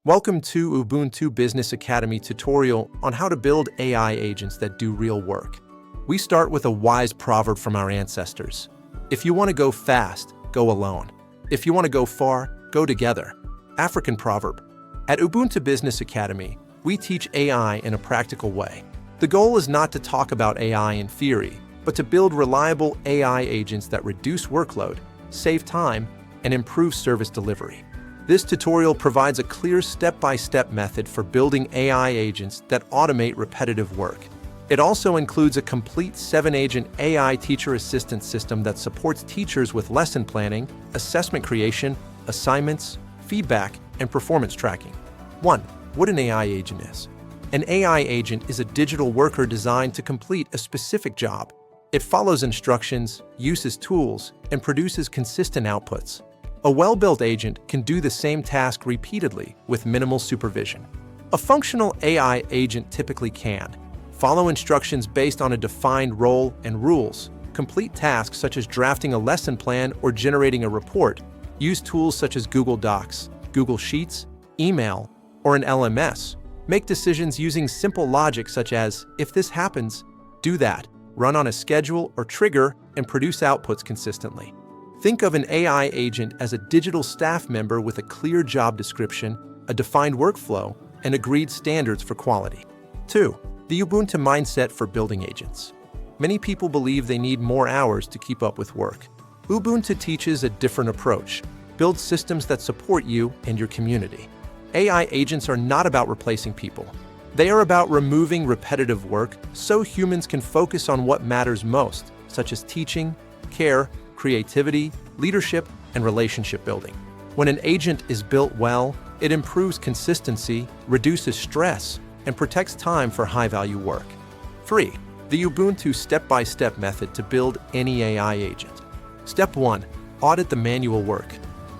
Welcome to Ubuntu Business Academy tutorial on how to build AI agents that do real work. We start with a wise proverb from our ancestors. If you want to go fast, go alone. If you want to go far, go together. African proverb. At Ubuntu Business Academy, we teach AI in a practical way. The goal is not to talk about AI in theory, but to build reliable AI agents that reduce workload, save time, and improve service delivery. This tutorial provides a clear step-by-step method for building AI agents that automate repetitive work. It also includes a complete 7-agent AI teacher assistant system that supports teachers with lesson planning, assessment creation, assignments, feedback, and performance tracking. 1. What an AI agent is. An AI agent is a digital worker designed to complete a specific job. It follows instructions, uses tools, and produces consistent outputs. A well-built agent can do the same task repeatedly with minimal supervision. A functional AI agent typically can follow instructions based on a defined role and rules, complete tasks such as drafting a lesson plan or generating a report, use tools such as Google Docs, Google Sheets, email, or an LMS, make decisions using simple logic such as, if this happens, do that, run on a schedule or trigger, and produce outputs consistently. Think of an AI agent as a digital staff member with a clear job description, a defined workflow, and agreed standards for quality. 2. The Ubuntu mindset for building agents. Many people believe they need more hours to keep up with work. Ubuntu teaches a different approach. Build systems that support you and your community. AI agents are not about replacing people. They are about removing repetitive work so humans can focus on what matters most, such as teaching, care, creativity, leadership, and relationship building. When an agent is built well, it improves consistency, reduces stress, and protects time for high-value work. 3. The Ubuntu step-by-step method to build any AI agent. Step 1. Audit the manual work.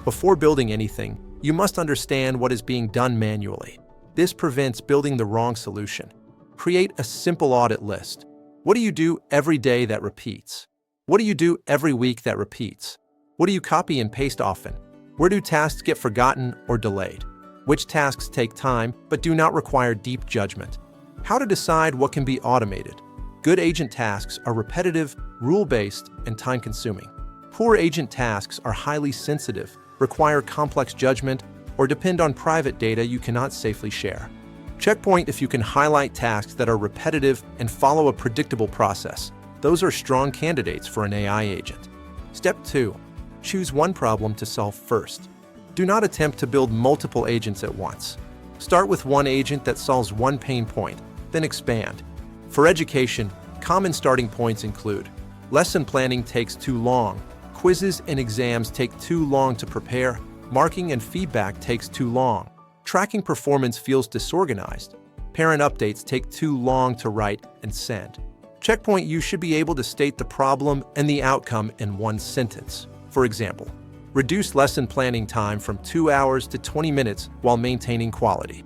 Before building anything, you must understand what is being done manually. This prevents building the wrong solution. Create a simple audit list. What do you do every day that repeats? What do you do every week that repeats? What do you copy and paste often? Where do tasks get forgotten or delayed? Which tasks take time but do not require deep judgment? How to decide what can be automated. Good agent tasks are repetitive, rule-based, and time-consuming. Poor agent tasks are highly sensitive, require complex judgment, or depend on private data you cannot safely share. Checkpoint if you can highlight tasks that are repetitive and follow a predictable process. Those are strong candidates for an AI agent. Step 2. Choose one problem to solve first. Do not attempt to build multiple agents at once. Start with one agent that solves one pain point, then expand. For education, common starting points include: lesson planning takes too long, quizzes and exams take too long to prepare, marking and feedback takes too long, tracking performance feels disorganized, parent updates take too long to write and send. Checkpoint you should be able to state the problem and the outcome in one sentence. For example, reduce lesson planning time from 2 hours to 20 minutes while maintaining quality.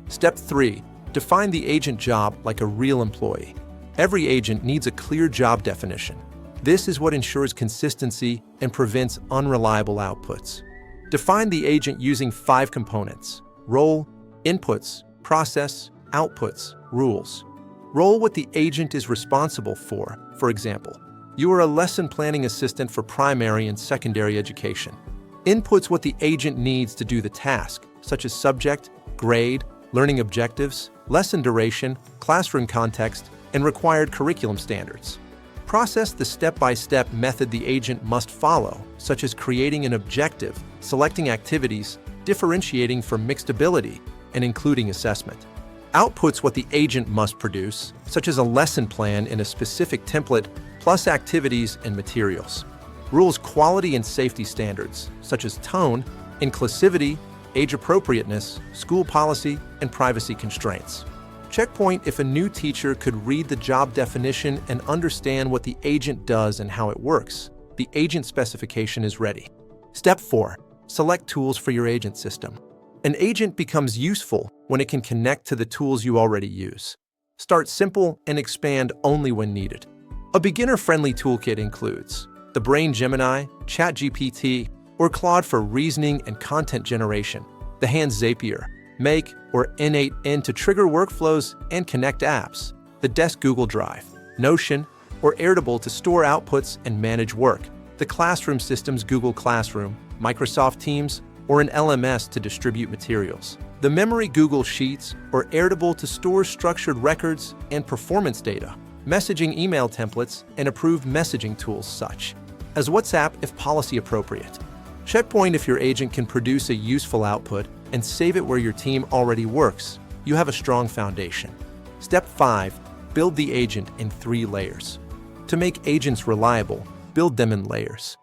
Step 3. Define the agent job like a real employee. Every agent needs a clear job definition. This is what ensures consistency and prevents unreliable outputs. Define the agent using 5 components: role, inputs, process, outputs, rules. Role what the agent is responsible for. For example, you are a lesson planning assistant for primary and secondary education. Inputs what the agent needs to do the task, such as subject, grade, learning objectives, lesson duration, classroom context, and required curriculum standards. Process the step-by-step method the agent must follow, such as creating an objective, selecting activities, differentiating for mixed ability, and including assessment. Outputs what the agent must produce, such as a lesson plan in a specific template, plus activities and materials. Rules quality and safety standards, such as tone, inclusivity, age appropriateness, school policy, and privacy constraints. Checkpoint if a new teacher could read the job definition and understand what the agent does and how it works. The agent specification is ready. Step 4. Select tools for your agent system. An agent becomes useful when it can connect to the tools you already use. Start simple and expand only when needed. A beginner-friendly toolkit includes the Brain Gemini, ChatGPT, or Claude for reasoning and content generation, the Hand Zapier, make, or innate in to trigger workflows and connect apps. The desk Google Drive, Notion, or Airtable to store outputs and manage work. The classroom systems Google Classroom, Microsoft Teams, or an LMS to distribute materials. The memory Google Sheets or Airtable to store structured records and performance data. Messaging email templates and approved messaging tools such as WhatsApp if policy appropriate. Checkpoint if your agent can produce a useful output and save it where your team already works. You have a strong foundation. Step 5. Build the agent in 3 layers. To make agents reliable, build them in layers.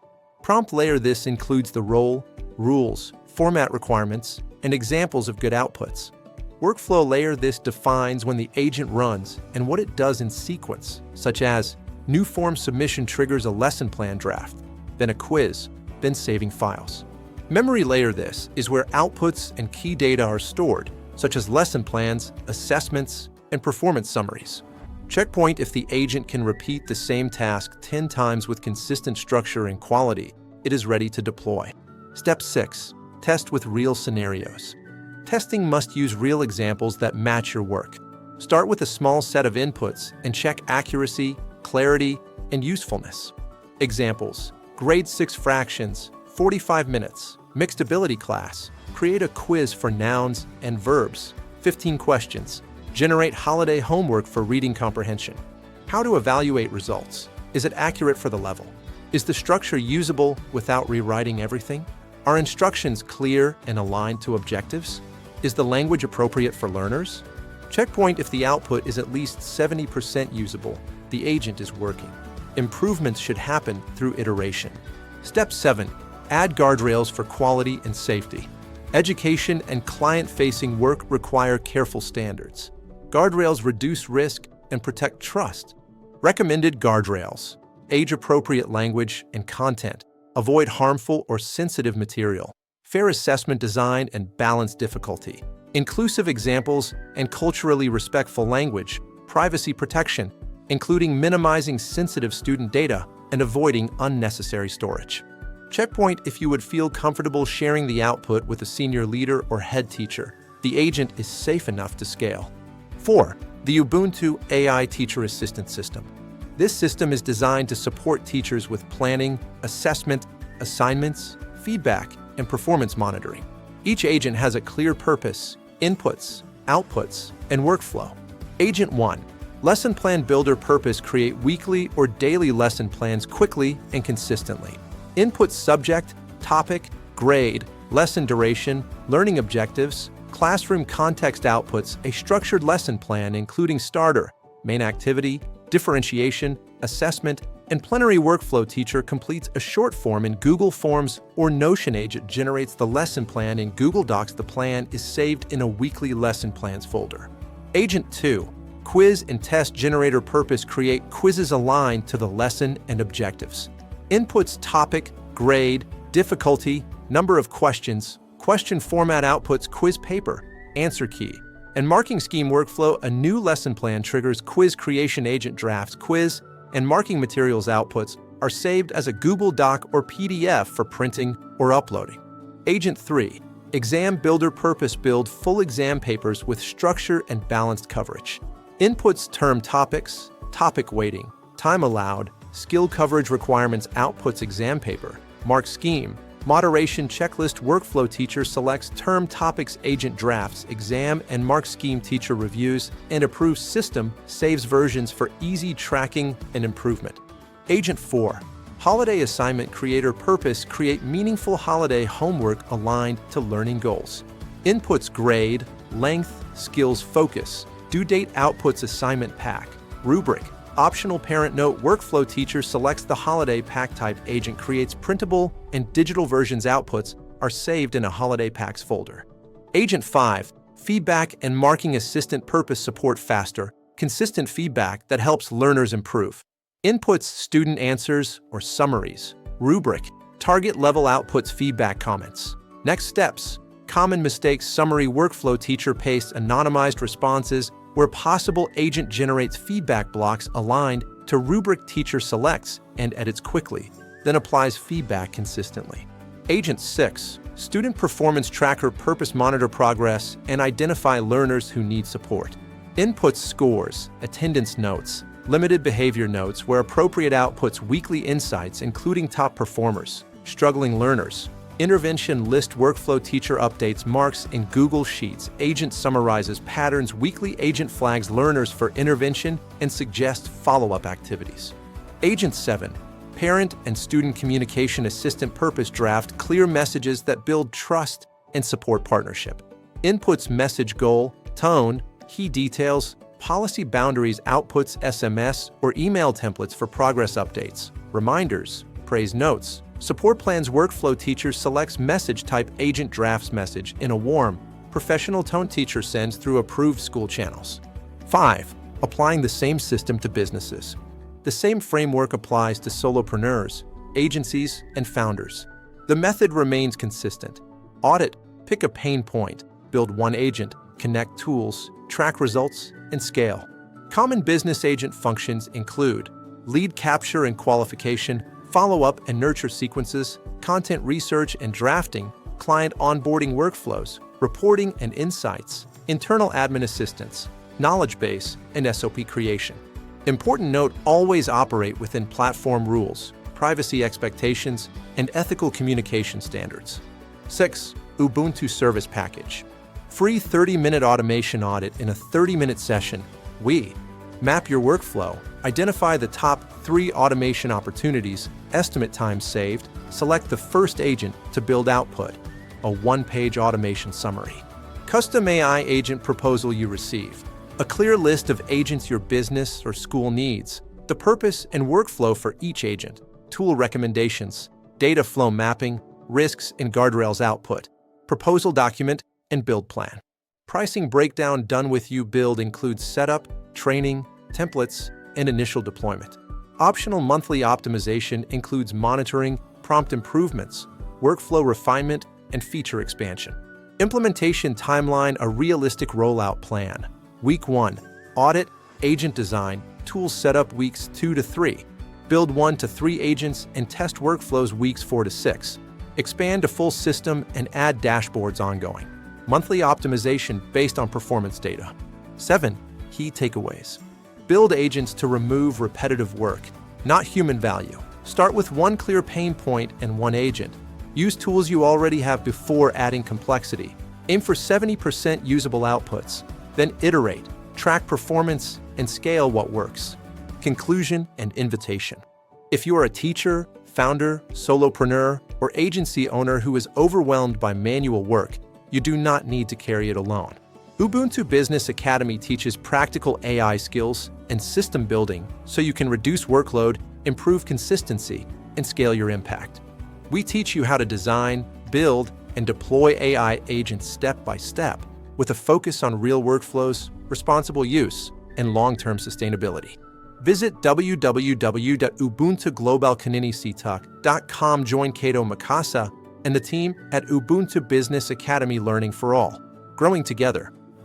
Prompt layer this includes the role, rules, format requirements, and examples of good outputs. Workflow layer this defines when the agent runs and what it does in sequence, such as new form submission triggers a lesson plan draft, then a quiz, then saving files. Memory layer this is where outputs and key data are stored, such as lesson plans, assessments, and performance summaries. Checkpoint if the agent can repeat the same task 10 times with consistent structure and quality, it is ready to deploy. Step 6. Test with real scenarios. Testing must use real examples that match your work. Start with a small set of inputs and check accuracy, clarity, and usefulness. Examples: grade 6 fractions, 45 minutes, mixed ability class, create a quiz for nouns and verbs, 15 questions, generate holiday homework for reading comprehension. How to evaluate results. Is it accurate for the level? Is the structure usable without rewriting everything? Are instructions clear and aligned to objectives? Is the language appropriate for learners? Checkpoint if the output is at least 70% usable, the agent is working. Improvements should happen through iteration. Step 7. Add guardrails for quality and safety. Education and client-facing work require careful standards. Guardrails reduce risk and protect trust. Recommended guardrails: age-appropriate language and content, avoid harmful or sensitive material, fair assessment design and balanced difficulty, inclusive examples and culturally respectful language, privacy protection, including minimizing sensitive student data and avoiding unnecessary storage. Checkpoint if you would feel comfortable sharing the output with a senior leader or head teacher. The agent is safe enough to scale. 4. The Ubuntu AI Teacher Assistant System. This system is designed to support teachers with planning, assessment, assignments, feedback, and performance monitoring. Each agent has a clear purpose, inputs, outputs, and workflow. Agent 1. Lesson Plan Builder Purpose: create weekly or daily lesson plans quickly and consistently. Inputs: subject, topic, grade, lesson duration, learning objectives, classroom context. Outputs: a structured lesson plan including starter, main activity, differentiation, assessment, and plenary workflow. Teacher completes a short form in Google Forms or Notion. Agent generates the lesson plan in Google Docs. The plan is saved in a weekly lesson plans folder. Agent 2. Quiz and test generator purpose: create quizzes aligned to the lesson and objectives. Inputs: topic, grade, difficulty, number of questions, question format. Outputs: quiz paper, answer key, and marking scheme. Workflow: a new lesson plan triggers quiz creation. Agent drafts quiz and marking materials. Outputs are saved as a Google Doc or PDF for printing or uploading. Agent 3. Exam Builder Purpose: build full exam papers with structure and balanced coverage. Inputs: term topics, topic weighting, time allowed, skill coverage requirements. Outputs: exam paper, mark scheme, moderation checklist. Workflow: teacher selects term topics. Agent drafts exam and mark scheme. Teacher reviews and approves. System saves versions for easy tracking and improvement. Agent 4. Holiday Assignment Creator Purpose: create meaningful holiday homework aligned to learning goals. Inputs: grade, length, skills, focus, due date. Outputs: assignment pack, rubric, optional parent note. Workflow: teacher selects the holiday pack type. Agent creates printable and digital versions. Outputs are saved in a holiday packs folder. Agent 5. Feedback and marking assistant purpose: support faster, consistent feedback that helps learners improve. Inputs: student answers or summaries, rubric, target level. Outputs: feedback comments, next steps, common mistakes. Summary. Workflow: teacher pastes anonymized responses where possible. Agent generates feedback blocks aligned to rubric. Teacher selects and edits quickly, then applies feedback consistently. Agent 6. Student Performance Tracker purpose monitor progress and identify learners who need support. Inputs scores, attendance notes, limited behavior notes where appropriate outputs weekly insights including top performers, struggling learners. Intervention list workflow teacher updates marks in Google Sheets. Agent summarizes patterns. Weekly agent flags learners for intervention and suggests follow-up activities. Agent 7. Parent and Student Communication Assistant purpose draft clear messages that build trust and support partnership. Inputs message goal, tone, key details, policy boundaries, outputs SMS or email templates for progress updates, reminders, praise notes. Support plans workflow teacher selects message type. Agent drafts message in a warm, professional tone. Teacher sends through approved school channels. 5. Applying the same system to businesses. The same framework applies to solopreneurs, agencies, and founders. The method remains consistent. Audit, pick a pain point, build one agent, connect tools, track results, and scale. Common business agent functions include lead capture and qualification, follow-up and nurture sequences, content research and drafting, client onboarding workflows, reporting and insights, internal admin assistance, knowledge base, and SOP creation. Important note: always operate within platform rules, privacy expectations, and ethical communication standards. 6. Ubuntu Service Package. Free 30-minute automation audit in a 30-minute session. We map your workflow, identify the top 3 automation opportunities, estimate time saved, select the first agent to build output, a 1-page automation summary. Custom AI agent proposal you receive. A clear list of agents your business or school needs, the purpose and workflow for each agent, tool recommendations, data flow mapping, risks and guardrails output, proposal document, and build plan. Pricing breakdown done with you. Build includes setup, training, templates, and initial deployment. Optional monthly optimization includes monitoring, prompt improvements, workflow refinement, and feature expansion. Implementation timeline: a realistic rollout plan. Week 1, audit, agent design, tools setup. Weeks 2 to 3. Build 1 to 3 agents and test workflows. Weeks 4 to 6. Expand to full system and add dashboards ongoing. Monthly optimization based on performance data. 7. Key takeaways. Build agents to remove repetitive work, not human value. Start with one clear pain point and one agent. Use tools you already have before adding complexity. Aim for 70% usable outputs. Then iterate, track performance, and scale what works. Conclusion and invitation. If you are a teacher, founder, solopreneur, or agency owner who is overwhelmed by manual work, you do not need to carry it alone. Ubuntu Business Academy teaches practical AI skills and system building so you can reduce workload, improve consistency, and scale your impact. We teach you how to design, build, and deploy AI agents step by step, with a focus on real workflows, responsible use, and long-term sustainability. Visit www.ubuntuglobalkaninisetak.com. Join Kato Makasa and the team at Ubuntu Business Academy, learning for all, growing together.